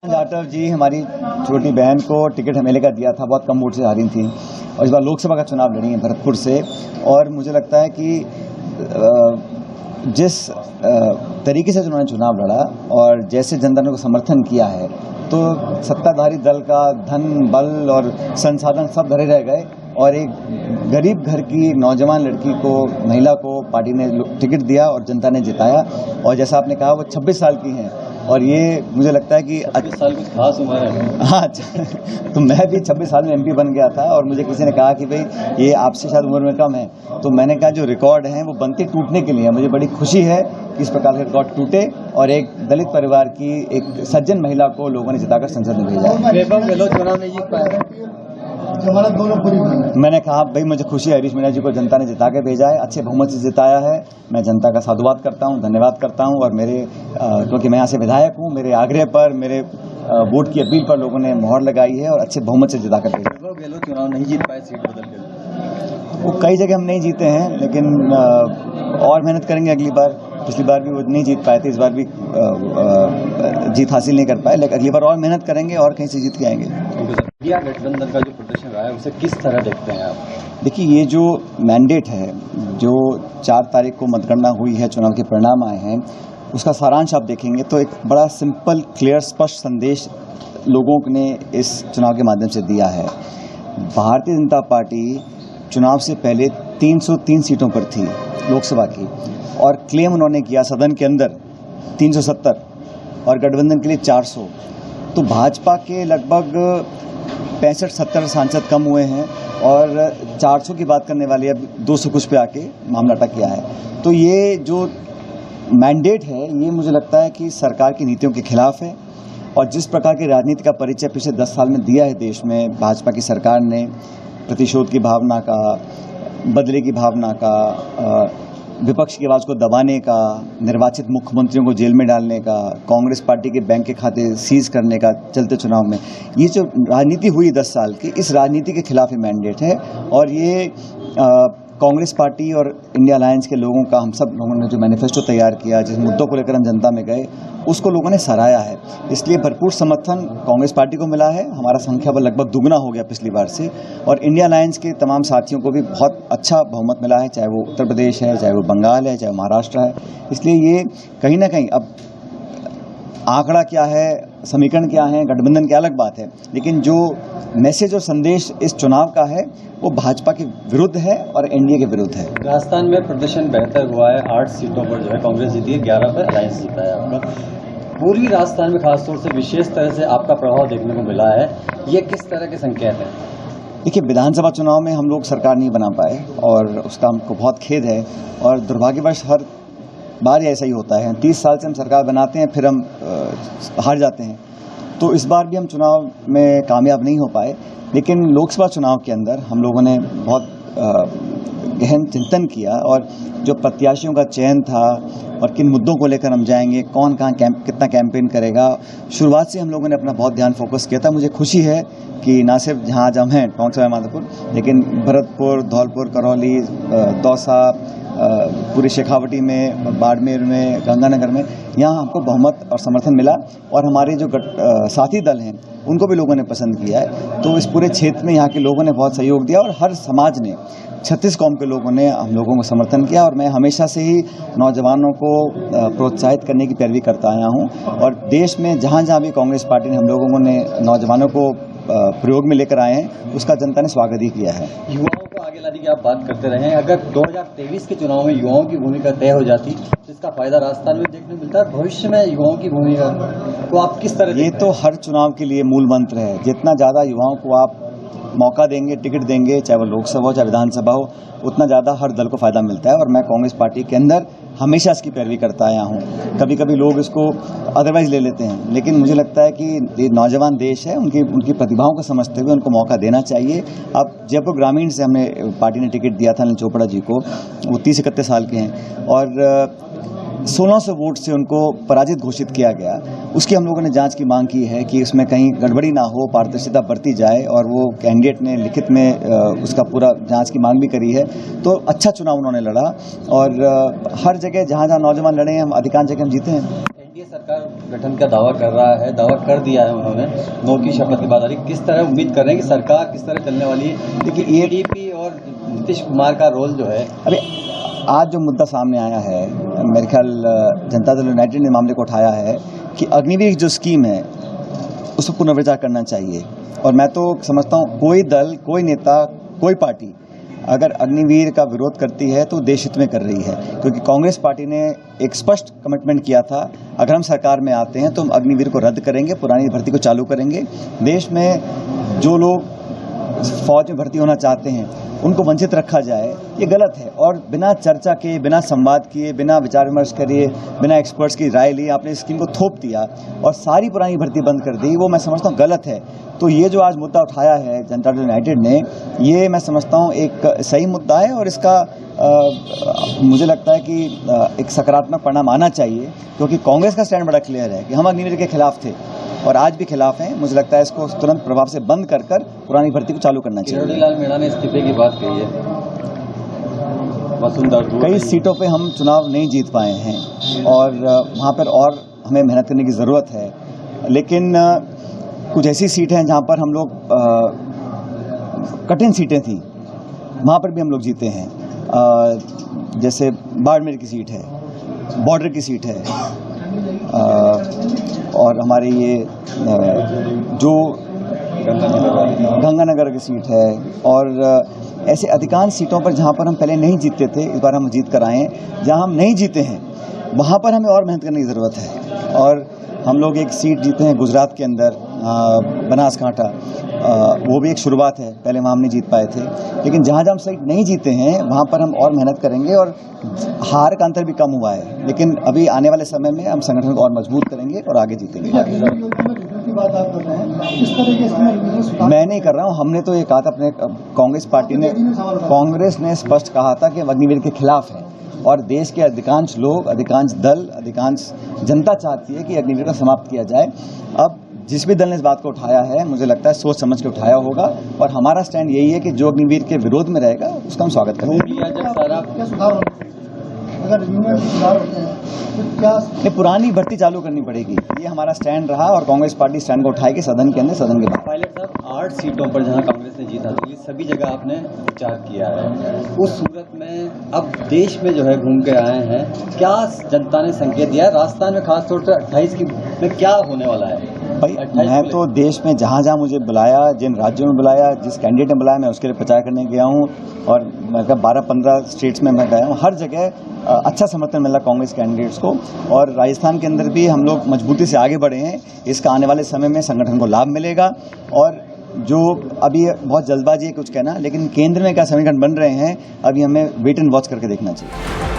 जाटव जी हमारी छोटी बहन को टिकट एमएलए का दिया था, बहुत कम वोट से हारी थी और इस बार लोकसभा का चुनाव लड़ी है भरतपुर से। और मुझे लगता है कि जिस तरीके से उन्होंने चुनाव लड़ा और जैसे जनता ने को समर्थन किया है, तो सत्ताधारी दल का धन बल और संसाधन सब धरे रह गए और एक गरीब घर की नौजवान लड़की को, महिला को पार्टी ने टिकट दिया और जनता ने जिताया। और जैसा आपने कहा वो 26 साल की हैं और ये मुझे लगता है कि 26 साल की खास उम्र है। हाँ, तो मैं भी 26 साल में एमपी बन गया था और मुझे किसी ने कहा कि भाई ये आपसे शायद उम्र में कम है, तो मैंने कहा जो रिकॉर्ड हैं वो बनते टूटने के लिए। मुझे बड़ी खुशी है कि इस प्रकार के रिकॉर्ड टूटे और एक दलित परिवार की एक सज्जन महिला को लोगों ने जिताकर संसद में भेजा। चुनाव नहीं जीत पाए, मैंने कहा भाई मुझे खुशी है, हरीश मीणा जी को जनता ने जिता के भेजा है, अच्छे बहुमत से जिताया है। मैं जनता का साधुवाद करता हूं, धन्यवाद करता हूं। और मेरे क्योंकि मैं यहाँ से विधायक हूं, मेरे आग्रह पर, मेरे वोट की अपील पर लोगों ने मोहर लगाई है और अच्छे बहुमत से जिता कर भेजा। गहलोत चुनाव नहीं जीत पाए, सीट बदल के वो कई जगह हम नहीं जीते हैं, लेकिन और मेहनत करेंगे अगली बार। पिछली बार भी वो नहीं जीत पाए थे, इस बार भी जीत हासिल नहीं कर पाए, लेकिन अगली बार और मेहनत करेंगे और कहीं से जीत के आएंगे। इंडिया गठबंधन का जो प्रदर्शन रहा है उसे किस तरह देखते हैं आप? देखिए, ये जो मैंडेट है, जो 4 तारीख को मतगणना हुई है, चुनाव के परिणाम आए हैं, उसका सारांश आप देखेंगे तो एक बड़ा सिंपल, क्लियर, स्पष्ट संदेश लोगों ने इस चुनाव के माध्यम से दिया है। भारतीय जनता पार्टी चुनाव से पहले 303 सीटों पर थी लोकसभा की, और क्लेम उन्होंने किया सदन के अंदर 370 और गठबंधन के लिए 400। तो भाजपा के लगभग 65-70 सांसद कम हुए हैं और 400 की बात करने वाली अब 200 कुछ पे आके मामला अटक गया है। तो ये जो मैंडेट है, ये मुझे लगता है कि सरकार की नीतियों के खिलाफ है। और जिस प्रकार की राजनीति का परिचय पिछले 10 साल में दिया है देश में भाजपा की सरकार ने, प्रतिशोध की भावना का, बदले की भावना का, विपक्ष की आवाज़ को दबाने का, निर्वाचित मुख्यमंत्रियों को जेल में डालने का, कांग्रेस पार्टी के बैंक के खाते सीज करने का चलते चुनाव में, ये जो राजनीति हुई 10 साल की, इस राजनीति के खिलाफ ये मैंडेट है। और ये कांग्रेस पार्टी और इंडिया अलायंस के लोगों का, हम सब लोगों ने जो मैनिफेस्टो तैयार किया, जिस मुद्दों को लेकर हम जनता में गए, उसको लोगों ने सराहा है। इसलिए भरपूर समर्थन कांग्रेस पार्टी को मिला है। हमारा संख्या बल लगभग दुगना हो गया पिछली बार से। और इंडिया अलायंस के तमाम साथियों को भी बहुत अच्छा बहुमत मिला है, चाहे वो उत्तर प्रदेश है, चाहे वो बंगाल है, चाहे वो महाराष्ट्र है। इसलिए ये कहीं ना कहीं, अब आंकड़ा क्या है, समीकरण क्या है, गठबंधन की अलग बात है, लेकिन जो मैसेज और संदेश इस चुनाव का है वो भाजपा के विरुद्ध है और एनडीए के विरुद्ध है। राजस्थान में प्रदर्शन बेहतर हुआ है, 8 सीटों पर जो है कांग्रेस जीती है, 11 पर अलायंस जीता है आपका। पूर्वी राजस्थान में खासतौर से विशेष तरह से आपका प्रभाव देखने को मिला है, ये किस तरह के संकेत हैं? देखिए, विधानसभा चुनाव में हम लोग सरकार नहीं बना पाए और उसका हमको बहुत खेद है। और दुर्भाग्यवश हर बार ऐसा ही होता है, 30 साल से हम सरकार बनाते हैं, फिर हम हार जाते हैं। तो इस बार भी हम चुनाव में कामयाब नहीं हो पाए, लेकिन लोकसभा चुनाव के अंदर हम लोगों ने बहुत गहन चिंतन किया और जो प्रत्याशियों का चयन था और किन मुद्दों को लेकर हम जाएंगे, कौन कहाँ कितना कैंपेन करेगा, शुरुआत से हम लोगों ने अपना बहुत ध्यान फोकस किया था। मुझे खुशी है कि ना सिर्फ जहाँ आज हम हैं टोंक सवाई माधोपुर, लेकिन भरतपुर, धौलपुर, करौली, दौसा, पूरी शेखावटी में, बाड़मेर में, गंगानगर में, यहाँ हमको बहुमत और समर्थन मिला। और हमारे जो साथी दल हैं उनको भी लोगों ने पसंद किया है। तो इस पूरे क्षेत्र में यहाँ के लोगों ने बहुत सहयोग दिया और हर समाज ने, 36 कौम के लोगों ने हम लोगों को समर्थन किया। और मैं हमेशा से ही नौजवानों को प्रोत्साहित करने की पैरवी करता आया हूँ और देश में जहाँ जहाँ भी कांग्रेस पार्टी ने हम लोगों ने नौजवानों को प्रयोग में लेकर आए हैं, उसका जनता ने स्वागत ही किया है। युवाओं को आगे लाने की आप बात करते रहे हैं, अगर 2023 के चुनाव में युवाओं की भूमिका तय हो जाती तो इसका फायदा राजस्थान में देखने को मिलता है। भविष्य में युवाओं की भूमिका को आप किस तरह? ये तो हर चुनाव के लिए मूल मंत्र है। जितना ज़्यादा युवाओं को आप मौका देंगे, टिकट देंगे, चाहे वो लोकसभा हो चाहे विधानसभा हो, उतना ज़्यादा हर दल को फायदा मिलता है। और मैं कांग्रेस पार्टी के अंदर हमेशा इसकी पैरवी करता आया हूँ। कभी कभी लोग इसको अदरवाइज ले लेते हैं, लेकिन मुझे लगता है कि ये नौजवान देश है, उनकी प्रतिभाओं को समझते हुए उनको मौका देना चाहिए। अब जयपुर ग्रामीण से हमने पार्टी ने टिकट दिया था अनिल चोपड़ा जी को, वो 30-31 साल के हैं और 1600 वोट से उनको पराजित घोषित किया गया। उसकी हम लोगों ने जांच की मांग की है कि उसमें कहीं गड़बड़ी ना हो, पारदर्शिता बरती जाए। और वो कैंडिडेट ने लिखित में उसका पूरा जांच की मांग भी करी है। तो अच्छा चुनाव उन्होंने लड़ा और हर जगह जहाँ जहाँ नौजवान लड़े हैं, हम अधिकांश जगह हम जीते हैं। सरकार गठन का दावा कर रहा है, दावा कर दिया है उन्होंने, 9 की शपथ की बात आ रही है। किस तरह उम्मीद कर रहे हैं कि सरकार किस तरह चलने वाली है? देखिए ADP और नीतीश कुमार का रोल जो है, अरे आज जो मुद्दा सामने आया है, मेरे ख्याल जनता दल यूनाइटेड ने मामले को उठाया है कि अग्निवीर जो स्कीम है उसको पुनर्विचार करना चाहिए। और मैं तो समझता हूँ कोई दल, कोई नेता, कोई पार्टी अगर अग्निवीर का विरोध करती है तो देश हित में कर रही है, क्योंकि कांग्रेस पार्टी ने एक स्पष्ट कमिटमेंट किया था, अगर हम सरकार में आते हैं तो हम अग्निवीर को रद्द करेंगे, पुरानी भर्ती को चालू करेंगे। देश में जो लोग फौज में भर्ती होना चाहते हैं उनको वंचित रखा जाए, ये गलत है। और बिना चर्चा के, बिना संवाद किए, बिना विचार विमर्श किए, बिना एक्सपर्ट्स की राय लिए आपने इस स्कीम को थोप दिया और सारी पुरानी भर्ती बंद कर दी, वो मैं समझता हूँ गलत है। तो ये जो आज मुद्दा उठाया है जनता दल यूनाइटेड ने, ये मैं समझता हूँ एक सही मुद्दा है और इसका मुझे लगता है कि एक सकारात्मक परिणाम आना चाहिए, क्योंकि कांग्रेस का स्टैंड बड़ा क्लियर है कि हम अग्निवीर के खिलाफ थे और आज भी खिलाफ हैं। मुझे लगता है इसको तुरंत प्रभाव से बंद कर पुरानी भर्ती को चालू करना चाहिए। किरोड़ीलाल मीणा ने इस्तीफे की बात कही है। कई सीटों पे हम चुनाव नहीं जीत पाए हैं और वहाँ पर और हमें मेहनत करने की ज़रूरत है, लेकिन कुछ ऐसी सीटें हैं जहाँ पर हम लोग कठिन सीटें थी, वहाँ पर भी हम लोग जीते हैं। जैसे बाड़मेर की सीट है, बॉर्डर की सीट है, और हमारे ये जो गंगानगर की सीट है, और ऐसे अधिकांश सीटों पर जहाँ पर हम पहले नहीं जीतते थे, इस बार हम जीत कर आए हैं। जहाँ हम नहीं जीते हैं वहाँ पर हमें और मेहनत करने की ज़रूरत है। और हम लोग एक सीट जीते हैं गुजरात के अंदर, बनासकांठा, वो भी एक शुरुआत है, पहले वहाँ हम नहीं जीत पाए थे। लेकिन जहाँ जहाँ हम सीट नहीं जीते हैं वहाँ पर हम और मेहनत करेंगे और हार का अंतर भी कम हुआ है, लेकिन अभी आने वाले समय में हम संगठन को और मजबूत करेंगे और आगे जीतेंगे। मैं नहीं कर रहा हूँ, हमने तो ये कहा था, अपने कांग्रेस ने स्पष्ट कहा था कि हम अग्निवीर के खिलाफ है और देश के अधिकांश लोग, अधिकांश दल, अधिकांश जनता चाहती है कि अग्निवीर को समाप्त किया जाए। अब जिस भी दल ने इस बात को उठाया है, मुझे लगता है सोच समझ के उठाया होगा और हमारा स्टैंड यही है कि जो अग्निवीर के विरोध में रहेगा उसका हम स्वागत करेंगे। ये पुरानी भर्ती चालू करनी पड़ेगी, ये हमारा स्टैंड रहा और कांग्रेस पार्टी स्टैंड को उठाएगी, सदन के अंदर, सदन के बाहर। पायलट साहब, 8 सीटों पर जहां कांग्रेस ने जीत हासिल की, सभी जगह आपने प्रचार किया है। उस सूरत में अब देश में जो है घूम के आए हैं, क्या जनता ने संकेत दिया है राजस्थान में, खासतौर से 28 में क्या होने वाला है? भाई मैं तो देश में जहाँ जहाँ मुझे बुलाया, जिन राज्यों में बुलाया, जिस कैंडिडेट ने बुलाया, मैं उसके लिए प्रचार करने गया हूँ और मतलब 12-15 स्टेट्स में मैं गया हूँ। हर जगह अच्छा समर्थन मिला कांग्रेस कैंडिडेट्स को और राजस्थान के अंदर भी हम लोग मजबूती से आगे बढ़े हैं। इसका आने वाले समय में संगठन को लाभ मिलेगा और जो अभी बहुत जल्दबाजी है कुछ कहना, लेकिन केंद्र में क्या समीकरण बन रहे हैं अभी हमें वेट एंड वॉच करके देखना चाहिए।